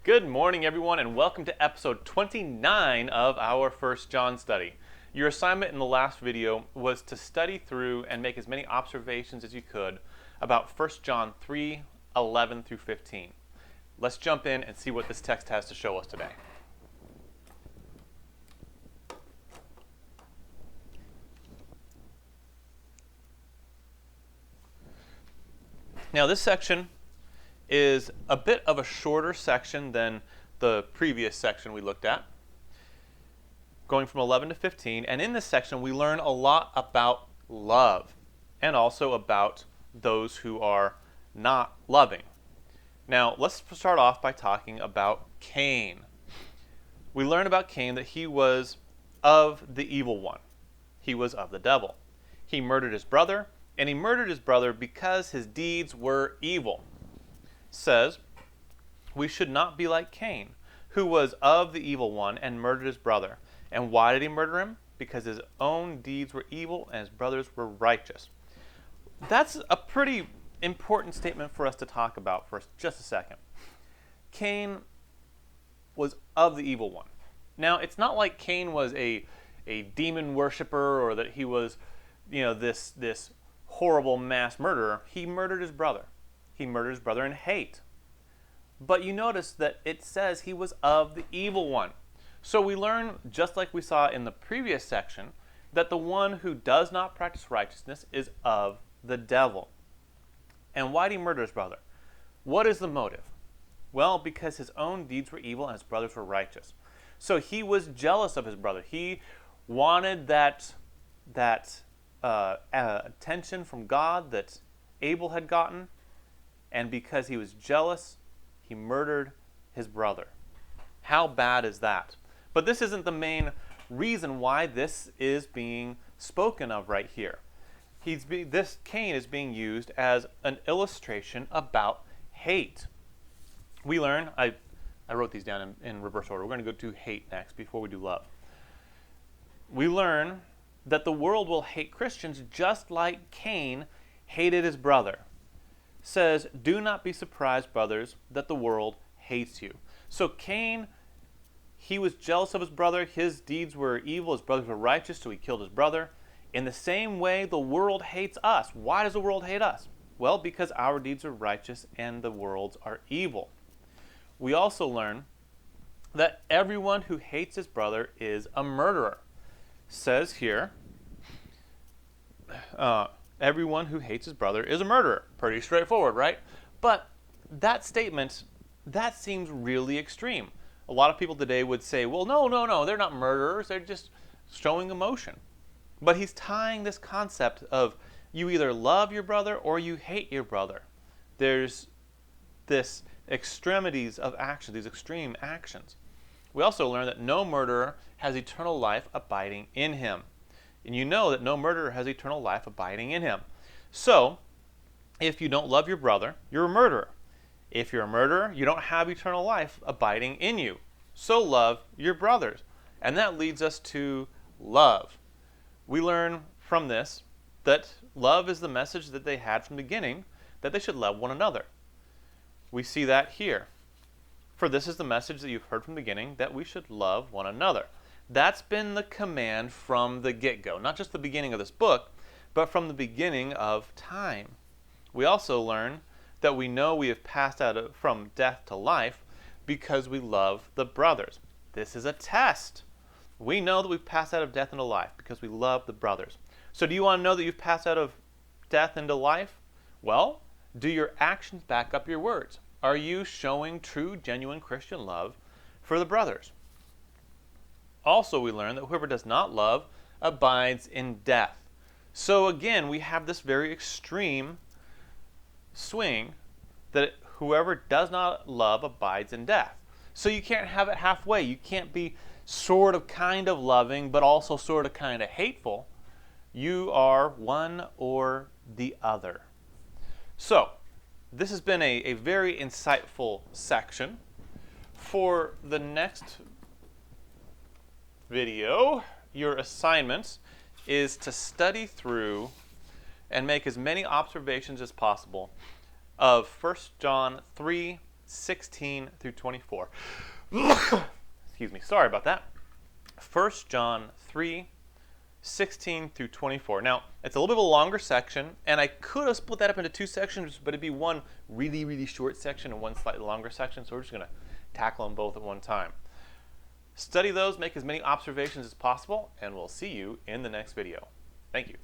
Good morning, everyone, and welcome to episode 29 of our First John study. Your assignment in the last video was to study through and make as many observations as you could about 1 John 3:11 through 15. Let's jump in and see what this text has to show us today. Now, this section is a bit of a shorter section than the previous section we looked at, going from 11 to 15. And in this section, we learn a lot about love and also about those who are not loving. Now, let's start off by talking about Cain. We learn about Cain that he was of the evil one. He was of the devil. He murdered his brother, and he murdered his brother because his deeds were evil. Says, we should not be like Cain, who was of the evil one and murdered his brother. And why did he murder him? Because his own deeds were evil and his brothers were righteous. That's a pretty important statement for us to talk about for just a second. Cain was of the evil one. Now, it's not like Cain was a demon worshiper or that he was, this horrible mass murderer. He murdered his brother. He murdered his brother in hate. But you notice that it says he was of the evil one. So we learn, just like we saw in the previous section, that the one who does not practice righteousness is of the devil. And why did he murder his brother? What is the motive? Well, because his own deeds were evil and his brothers were righteous. So he was jealous of his brother. He wanted that attention from God that Abel had gotten. And because he was jealous, he murdered his brother. How bad is that? But this isn't the main reason why this is being spoken of right here. This Cain is being used as an illustration about hate. We learn, I wrote these down in reverse order. We're going to go to hate next before we do love. We learn that the world will hate Christians just like Cain hated his brother. Says, do not be surprised, brothers, that the world hates you. So Cain, he was jealous of his brother. His deeds were evil. His brothers were righteous, so he killed his brother. In the same way, the world hates us. Why does the world hate us? Well, because our deeds are righteous and the world's are evil. We also learn that everyone who hates his brother is a murderer. Says here, everyone who hates his brother is a murderer. Pretty straightforward, right? But that statement, that seems really extreme. A lot of people today would say, well, no, they're not murderers. They're just showing emotion. But he's tying this concept of you either love your brother or you hate your brother. There's this extremities of action, these extreme actions. We also learn that no murderer has eternal life abiding in him. And you know that no murderer has eternal life abiding in him. So, if you don't love your brother, you're a murderer. If you're a murderer, you don't have eternal life abiding in you. So love your brothers. And that leads us to love. We learn from this that love is the message that they had from the beginning, that they should love one another. We see that here. For this is the message that you've heard from the beginning, that we should love one another. That's been the command from the get-go, not just the beginning of this book, but from the beginning of time. We also learn that we know we have passed out from death to life because we love the brothers. This is a test. We know that we've passed out of death into life because we love the brothers. So do you want to know that you've passed out of death into life? Well, do your actions back up your words? Are you showing true, genuine Christian love for the brothers? Also, we learn that whoever does not love abides in death. So again, we have this very extreme swing that whoever does not love abides in death. So you can't have it halfway. You can't be sort of kind of loving, but also sort of kind of hateful. You are one or the other. So, this has been a very insightful section. For the next video, your assignment is to study through and make as many observations as possible of 1 John 3, 16 through 24. Excuse me, sorry about that. 1 John 3, 16 through 24. Now, it's a little bit of a longer section, and I could have split that up into two sections, but it'd be one really, really short section and one slightly longer section, so we're just going to tackle them both at one time. Study those, make as many observations as possible, and we'll see you in the next video. Thank you.